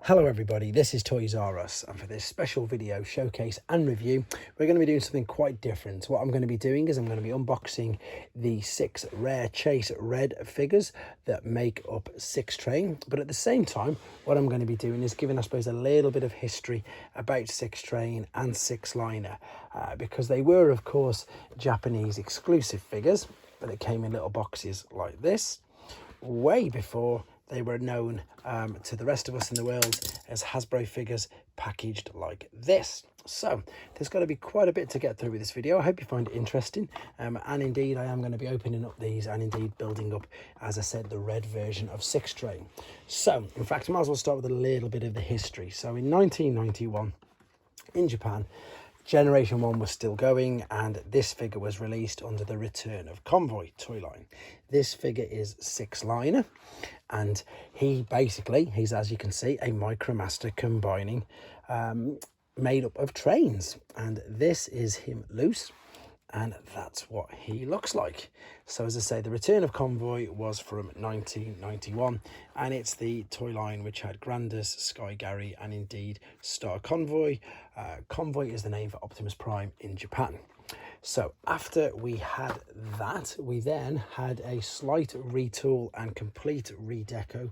Hello everybody, this is Toys R Us, and for this special video showcase and review we're going to be doing something quite different. What I'm going to be doing is I'm going to be unboxing the 6 rare Chase Red figures that make up Sixtrain, but at the same time what I'm going to be doing is giving, I suppose, a little bit of history about Sixtrain and Sixliner, because they were of course Japanese exclusive figures, but they came in little boxes like this way before they were known to the rest of us in the world as Hasbro figures packaged like this. So there's got to be quite a bit to get through with this video. I hope you find it interesting, and indeed I am going to be opening up these and indeed building up, as I said, the red version of Sixtrain. So in fact I might as well start with a little bit of the history. So in 1991 in Japan, Generation 1 was still going, and this figure was released under the Return of Convoy toy line. This figure is Sixliner, and he's, as you can see, a Micromaster combining made up of trains, and this is him loose, and that's what he looks like. So as I say, the Return of Convoy was from 1991, and it's the toy line which had Grandus, Sky Gary, and indeed Star Convoy. Convoy is the name for Optimus Prime in Japan. So after we had that, we then had a slight retool and complete redeco,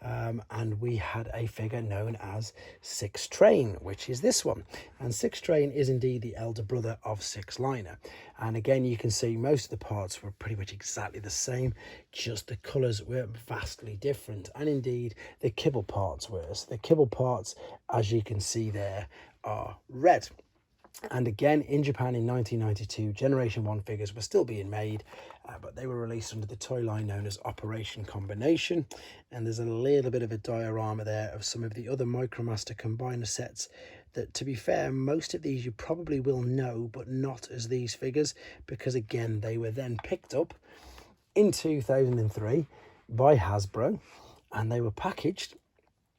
and we had a figure known as Sixtrain, which is this one. And Sixtrain is indeed the elder brother of Sixliner, and again you can see most of the parts were pretty much exactly the same, just the colours were vastly different, and indeed the kibble parts were. So the kibble parts, as you can see there, are red. And again, in Japan in 1992, Generation 1 figures were still being made, but they were released under the toy line known as Operation Combination. And there's a little bit of a diorama there of some of the other Micromaster combiner sets that, to be fair, most of these you probably will know, but not as these figures, because again, they were then picked up in 2003 by Hasbro, and they were packaged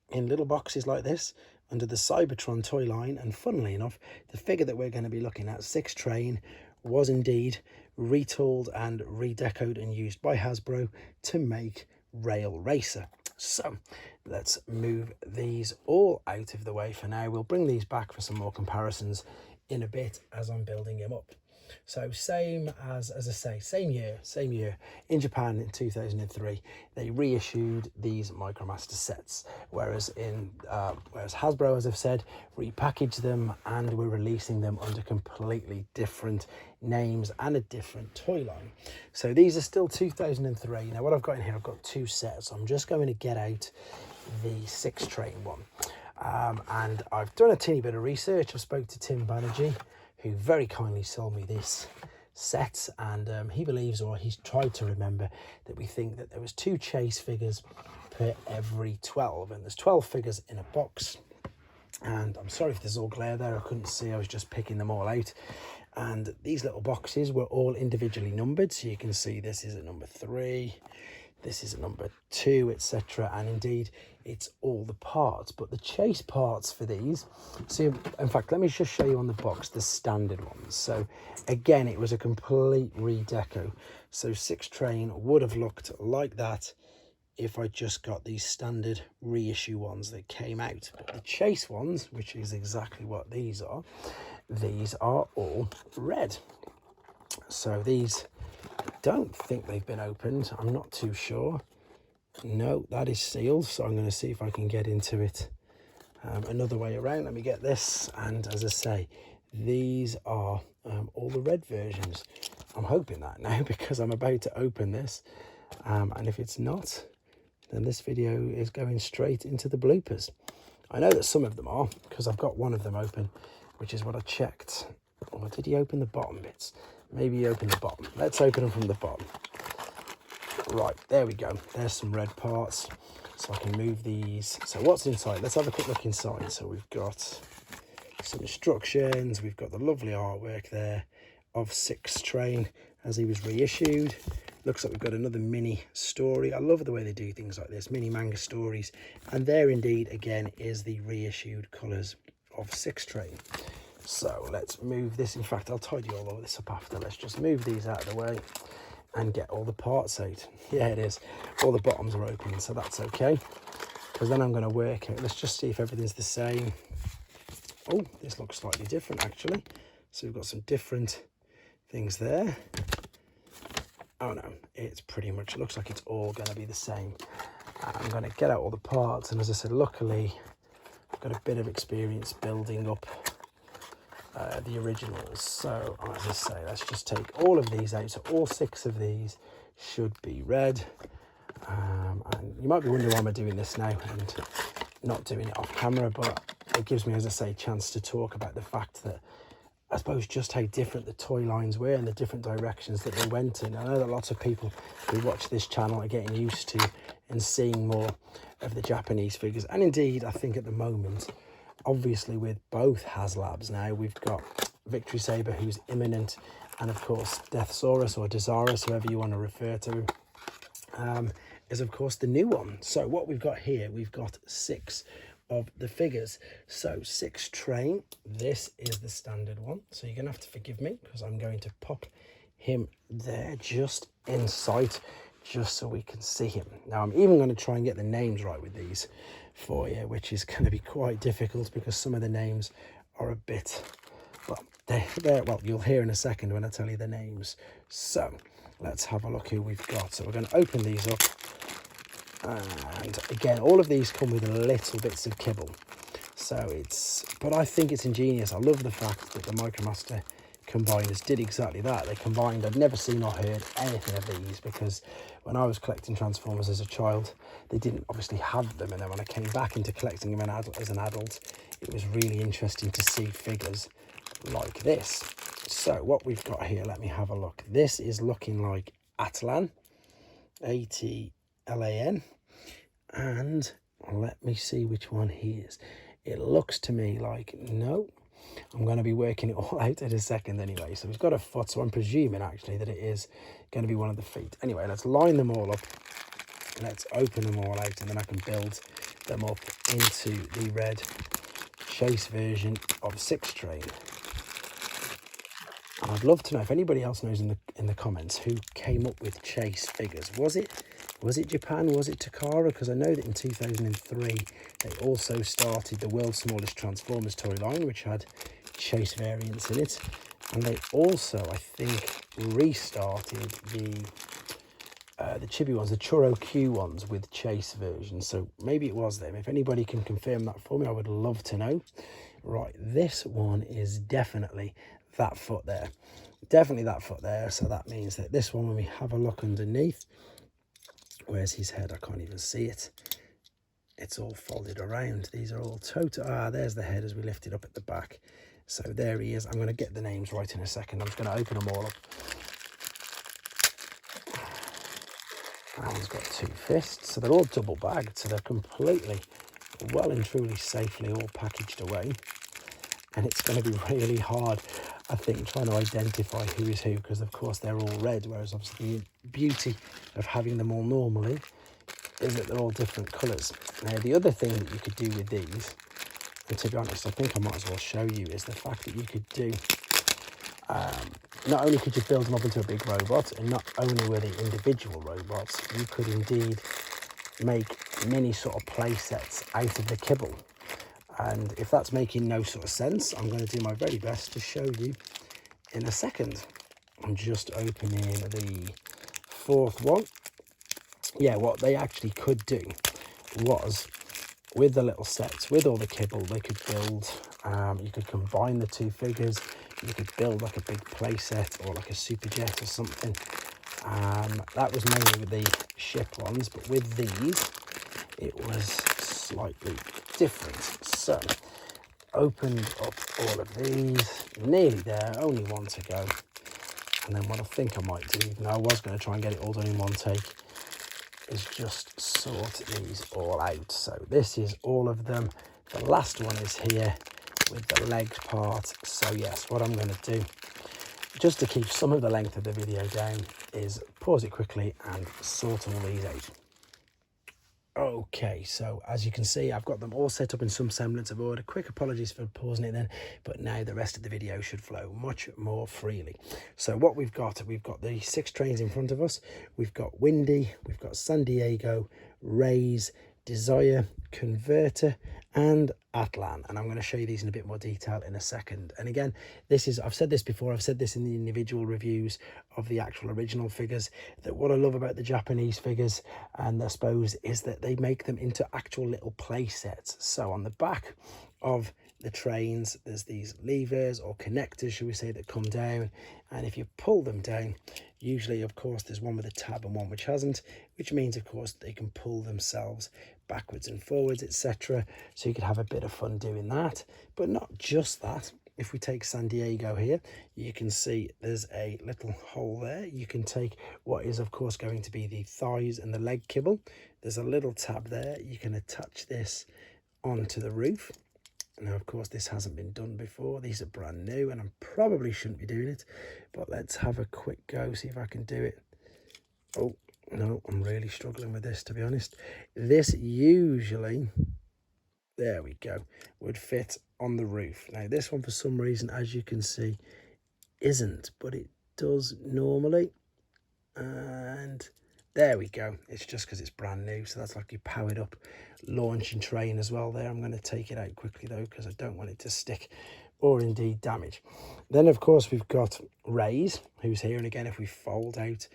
in little boxes like this under the Cybertron toy line. And funnily enough, the figure that we're going to be looking at, Sixtrain, was indeed retooled and redecoed and used by Hasbro to make Rail Racer. So let's move these all out of the way for now. We'll bring these back for some more comparisons in a bit as I'm building him up. So same as I say, same year in Japan in 2003, they reissued these Micromaster sets, whereas Hasbro, as I've said, repackaged them and we're releasing them under completely different names and a different toy line. So these are still 2003. Now what I've got in here, I've got 2 sets. I'm just going to get out the Sixtrain one, and I've done a teeny bit of research. I spoke to Tim Banerjee, who very kindly sold me this set, and he believes, or he's tried to remember, that we think that there was 2 Chase figures per every 12, and there's 12 figures in a box. And I'm sorry if there's all glare there, I couldn't see, I was just picking them all out. And these little boxes were all individually numbered, so you can see this is a number 3, this is a number 2, etc. And indeed it's all the parts, but the Chase parts for these, so in fact let me just show you on the box the standard ones. So again, it was a complete redeco, so Sixtrain would have looked like that if I just got these standard reissue ones that came out. But the Chase ones, which is exactly what these are all red. So these, I don't think they've been opened, I'm not too sure. No, that is sealed, so I'm going to see if I can get into it another way around. Let me get this, and as I say, these are all the red versions. I'm hoping that now, because I'm about to open this, and if it's not, then this video is going straight into the bloopers. I know that some of them are, because I've got one of them open, which is what I checked. Or did he open the bottom bits? Maybe he opened the bottom. Let's open them from the bottom. Right, there we go. There's some red parts, so I can move these. So what's inside? Let's have a quick look inside. So we've got some instructions. We've got the lovely artwork there of Sixtrain as he was reissued. Looks like we've got another mini story. I love the way they do things like this, mini manga stories. And there indeed, again, is the reissued colours of Sixtrain. So let's move this. In fact, I'll tidy all of this up after. Let's just move these out of the way and get all the parts out. Yeah, it is. All the bottoms are open, so that's okay. because then I'm going to work it. Let's just see if everything's the same. Oh, this looks slightly different actually. So we've got some different things there. Oh no, it's pretty much, looks like it's all going to be the same. I'm going to get out all the parts, and as I said, luckily I've got a bit of experience building up the originals. So as I say, let's just take all of these out. So all 6 of these should be red. And you might be wondering why I'm doing this now and not doing it off camera, but it gives me, as I say, a chance to talk about the fact that I suppose just how different the toy lines were and the different directions that they went in. I know that lots of people who watch this channel are getting used to and seeing more of the Japanese figures. And indeed, I think at the moment, obviously with both HasLabs now, we've got Victory Saber, who's imminent, and of course Deathsaurus or Desaurus, whoever you want to refer to him, is of course the new one. So what we've got here, we've got 6 of the figures. So sixtrain, this is the standard one, so you're gonna have to forgive me because I'm going to pop him there just in sight, just so we can see him. Now I'm even going to try and get the names right with these for you, which is going to be quite difficult because some of the names are a bit, well, they're well, you'll hear in a second when I tell you the names. So let's have a look who we've got. So we're going to open these up, and again, all of these come with little bits of kibble. So but I think it's ingenious. I love the fact that the MicroMaster combiners did exactly that. They combined, I'd never seen or heard anything of these, because when I was collecting Transformers as a child, they didn't obviously have them, and then when I came back into collecting them as an adult, it was really interesting to see figures like this. So what we've got here, let me have a look. This is looking like Atlan, Atlan, and let me see which one he is. It looks to me like, no, I'm going to be working it all out in a second anyway. So he's got a foot, so I'm presuming actually that it is going to be one of the feet. Anyway, let's line them all up. Let's open them all out, and then I can build them up into the red chase version of sixtrain. And I'd love to know if anybody else knows in the comments who came up with chase figures. Was it Japan? Was it Takara? Because I know that in 2003 they also started the world's smallest Transformers toy line, which had chase variants in it, and they also, I think, restarted the chibi ones, the Churro Q ones, with chase versions. So maybe it was them. If anybody can confirm that for me, I would love to know. Right, this one is definitely that foot there, definitely that foot there. So that means that this one, when we have a look underneath, where's his head? I can't even see it. It's all folded around. These are all total. There's the head as we lift it up at the back. So there he is. I'm going to get the names right in a second. I'm just going to open them all up. That one's got 2 fists. So they're all double bagged. So they're completely, well and truly safely all packaged away. And it's going to be really hard, I think, trying to identify who is who, because of course they're all red, whereas obviously the beauty of having them all normally is that they're all different colours. Now the other thing that you could do with these, and to be honest I think I might as well show you, is the fact that you could do, not only could you build them up into a big robot, and not only were they individual robots, you could indeed make mini sort of play sets out of the kibble. And if that's making no sort of sense, I'm going to do my very best to show you in a second. I'm just opening the 4th one. Yeah, what they actually could do was, with the little sets, with all the kibble, they could build, you could combine the 2 figures, you could build like a big play set or like a super jet or something. That was mainly with the ship ones, but with these, it was slightly different. So opened up all of these, nearly there, only one to go. And then what I think I might do, even though I was going to try and get it all done in one take, is just sort these all out. So this is all of them. The last one is here with the legs part. So yes, what I'm going to do, just to keep some of the length of the video down, is pause it quickly and sort all these out. Okay, so as you can see, I've got them all set up in some semblance of order. Quick apologies for pausing it then, but now the rest of the video should flow much more freely. So what we've got the 6 trains in front of us. We've got Windy, we've got San Diego, Rays, Desire, Converter, and Atlan. And I'm going to show you these in a bit more detail in a second. And again, this is, I've said this before, I've said this in the individual reviews of the actual original figures, that what I love about the Japanese figures, and I suppose, is that they make them into actual little play sets. So on the back of the trains, there's these levers or connectors, shall we say, that come down, and if you pull them down, usually of course there's one with a tab and one which hasn't, which means of course they can pull themselves backwards and forwards, etc. So you could have a bit of fun doing that. But not just that. If we take San Diego here, you can see there's a little hole there. You can take what is of course going to be the thighs and the leg kibble. There's a little tab there. You can attach this onto the roof. Now, of course, this hasn't been done before. These are brand new, and I probably shouldn't be doing it. But let's have a quick go, see if I can do it. Oh, no, I'm really struggling with this, to be honest. This usually, there we go, would fit on the roof. Now, this one, for some reason, as you can see, isn't, but it does normally. And there we go. It's just because it's brand new. So that's like your powered up launching train as well there. I'm going to take it out quickly though, because I don't want it to stick or indeed damage. Then of course we've got Ray's, who's here. And again, if we fold out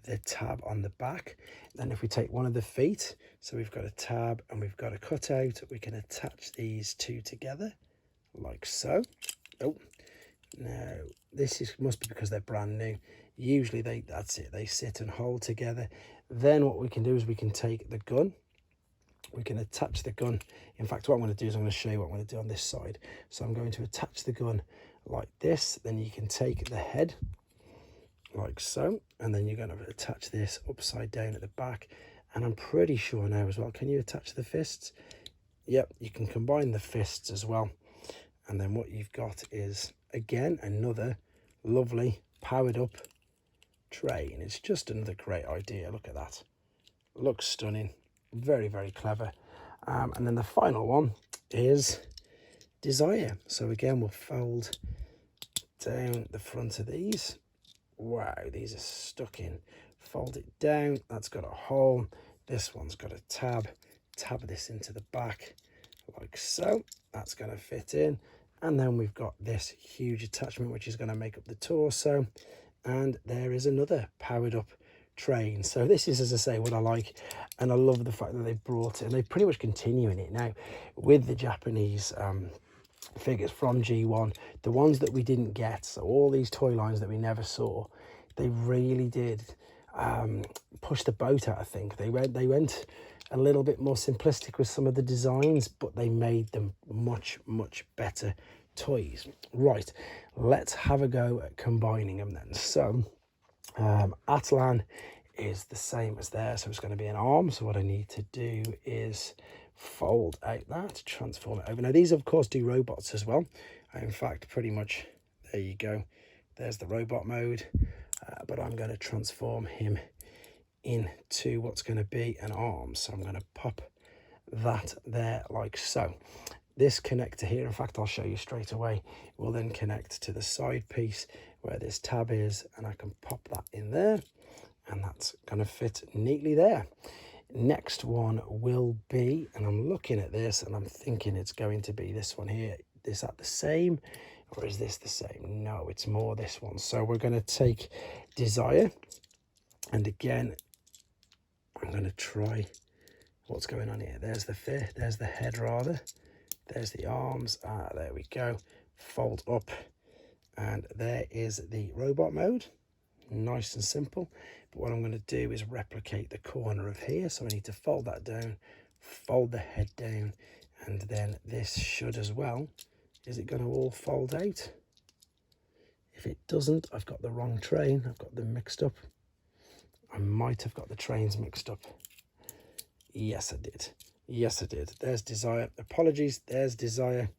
the tab on the back, then if we take one of the feet, so we've got a tab and we've got a cutout, we can attach these two together like so. Oh, no, this must be because they're brand new. Usually that's it, they sit and hold together. Then what we can do is we can take the gun, we can attach the gun. In fact, what I'm going to do is I'm going to show you what I'm going to do on this side. So I'm going to attach the gun like this. Then you can take the head like so, and then you're going to attach this upside down at the back. And I'm pretty sure now as well, can you attach the fists? Yep, you can combine the fists as well. And then what you've got is, again, another lovely powered up train. It's just another great idea. Look at that. Looks stunning. Very, very clever. And then the final one is Desire. So again, we'll fold down the front of these. Wow, these are stuck in. Fold it down. That's got a hole. This one's got a tab. Tab this into the back like so. That's going to fit in. And then we've got this huge attachment, which is going to make up the torso. And there is another powered up train. So this is, as I say, what I like. And I love the fact that they brought it, and they pretty much continuing it now with the Japanese figures from G1. The ones that we didn't get, so all these toy lines that we never saw, they really did push the boat out, I think. They went a little bit more simplistic with some of the designs, but they made them much, much better toys. Right, let's have a go at combining them then. So Atlan is the same as there, so it's going to be an arm. So what I need to do is fold out that, transform it over. Now these of course do robots as well. In fact, pretty much, there you go, there's the robot mode, but I'm going to transform him into what's going to be an arm. So I'm going to pop that there like so. This connector here, in fact I'll show you straight away, will then connect to the side piece where this tab is, and I can pop that in there, and that's going to fit neatly there. Next one will be, and I'm looking at this and I'm thinking it's going to be this one here. Is that the same, or is this the same? No, it's more this one. So we're going to take Desire, and again I'm going to try what's going on here. There's the head rather, there's the arms, there we go, fold up, and there is the robot mode. Nice and simple. But what I'm going to do is replicate the corner of here. So I need to fold that down, fold the head down, and then this should as well. Is it going to all fold out? If it doesn't, I've got the wrong train. I've got them mixed up. I might have got the trains mixed up. Yes, I did. Yes, I did. There's Desire. Apologies. There's Desire.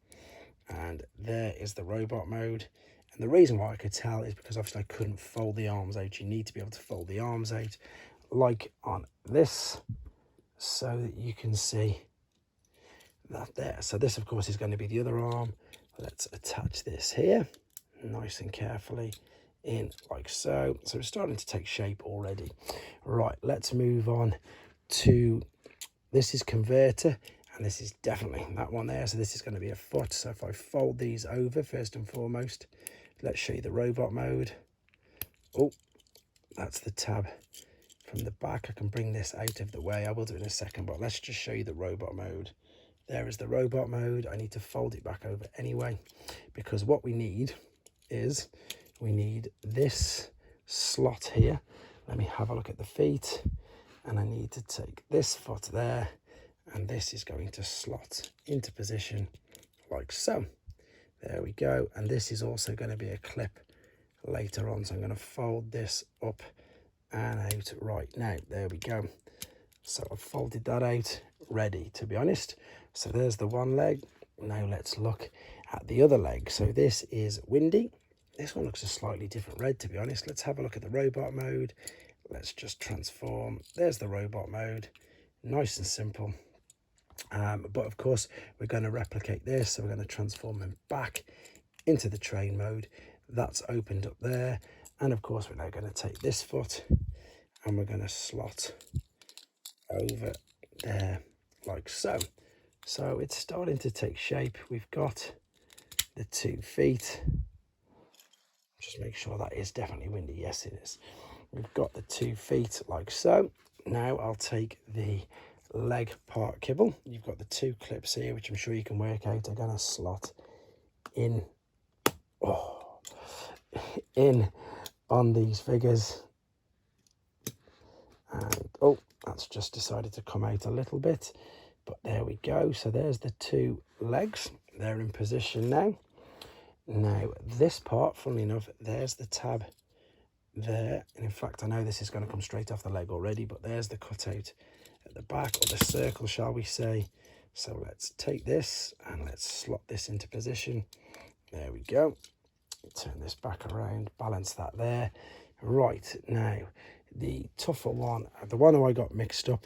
And there is the robot mode. And the reason why I could tell is because obviously I couldn't fold the arms out. You need to be able to fold the arms out like on this, so that you can see that there. So this of course is going to be the other arm. Let's attach this here nice and carefully in like so. So it's starting to take shape already. Right, let's move on to this is converter, and this is definitely that one there. So this is going to be a foot. So if I fold these over, first and foremost, let's show you the robot mode. Oh, that's the tab from the back. I can bring this out of the way. I will do it in a second, but let's just show you the robot mode. There is the robot mode. I need to fold it back over anyway, because what we need is we need this slot here. Let me have a look at the feet, and I need to take this foot there, and this is going to slot into position like so. There we go. And this is also going to be a clip later on, so I'm going to fold this up and out right now. There we go. So I've folded that out, ready, to be honest. So there's the one leg. Now let's look at the other leg. So this is windy. This one looks a slightly different red, to be honest. Let's have a look at the robot mode. Let's just transform. There's the robot mode. Nice and simple. But of course, we're going to replicate this. So we're going to transform them back into the train mode. That's opened up there. And of course, we're now going to take this foot and we're going to slot over there like so. So it's starting to take shape. We've got the 2 feet. Just make sure that is definitely windy. Yes, it is. We've got the 2 feet like so. Now I'll take the leg part kibble. You've got the 2 clips here, which I'm sure you can work out are going to slot in, in on these figures. And that's just decided to come out a little bit, but there we go. So there's the 2 legs. They're in position now. Now this part, funnily enough, there's the tab there, and in fact I know this is going to come straight off the leg already, but there's the cutout at the back, or the circle shall we say. So let's take this and let's slot this into position. There we go. Turn this back around, balance that there. Right, now the tougher one, the one who I got mixed up,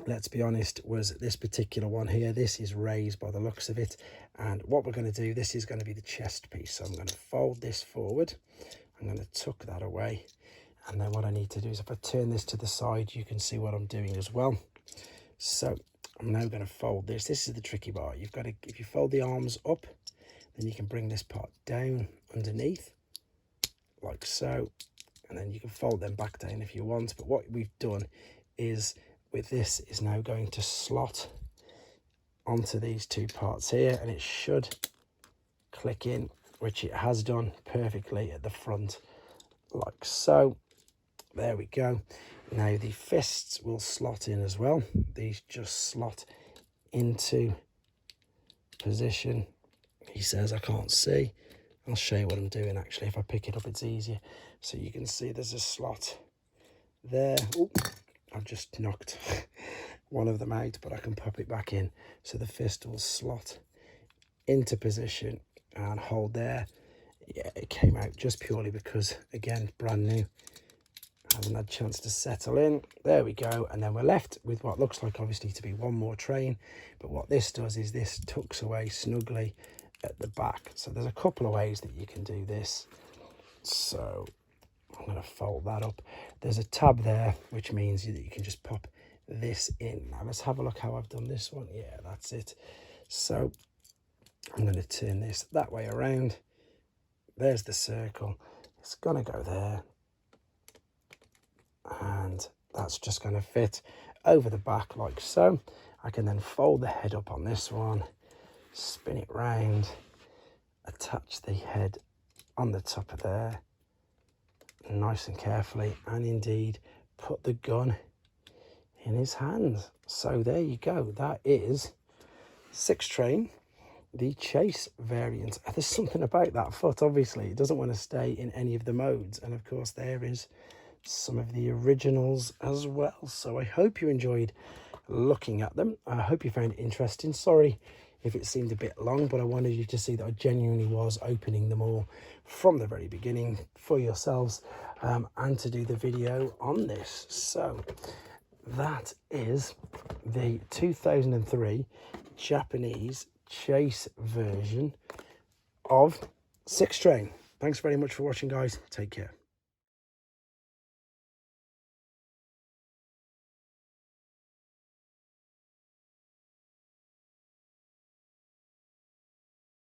let's be honest, was this particular one here. This is raised by the looks of it, and what we're going to do, this is going to be the chest piece. So I'm going to fold this forward, I'm going to tuck that away, and then what I need to do is if I turn this to the side, you can see what I'm doing as well. So I'm now going to fold this. This is the tricky part. You've got to, if you fold the arms up, then you can bring this part down underneath like so, and then you can fold them back down if you want. But what we've done is with this is now going to slot onto these 2 parts here, and it should click in, which it has done perfectly at the front like so. There we go. Now the fists will slot in as well. These just slot into position. He says I can't see. I'll show you what I'm doing actually. If I pick it up, it's easier. So you can see there's a slot there. Ooh, I've just knocked one of them out, but I can pop it back in. So the fist will slot into position and hold there. Yeah, it came out just purely because, again, brand new. Haven't had a chance to settle in. There we go. And then we're left with what looks like obviously to be one more train. But what this does is this tucks away snugly at the back. So there's a couple of ways that you can do this. So I'm going to fold that up. There's a tab there, which means that you can just pop this in. Now let's have a look how I've done this one. Yeah, that's it. So I'm going to turn this that way around. There's the circle. It's going to go there. And that's just going to fit over the back like so. I can then fold the head up on this one, spin it round, attach the head on the top of there, nice and carefully, and indeed put the gun in his hands. So there you go. That is Sixtrain, the chase variant. There's something about that foot, obviously. It doesn't want to stay in any of the modes. And of course, there is some of the originals as well. So I hope you enjoyed looking at them. I hope you found it interesting. Sorry if it seemed a bit long, but I wanted you to see that I genuinely was opening them all from the very beginning for yourselves, and to do the video on this. So that is the 2003 Japanese chase version of Sixtrain. Thanks very much for watching, guys. Take care.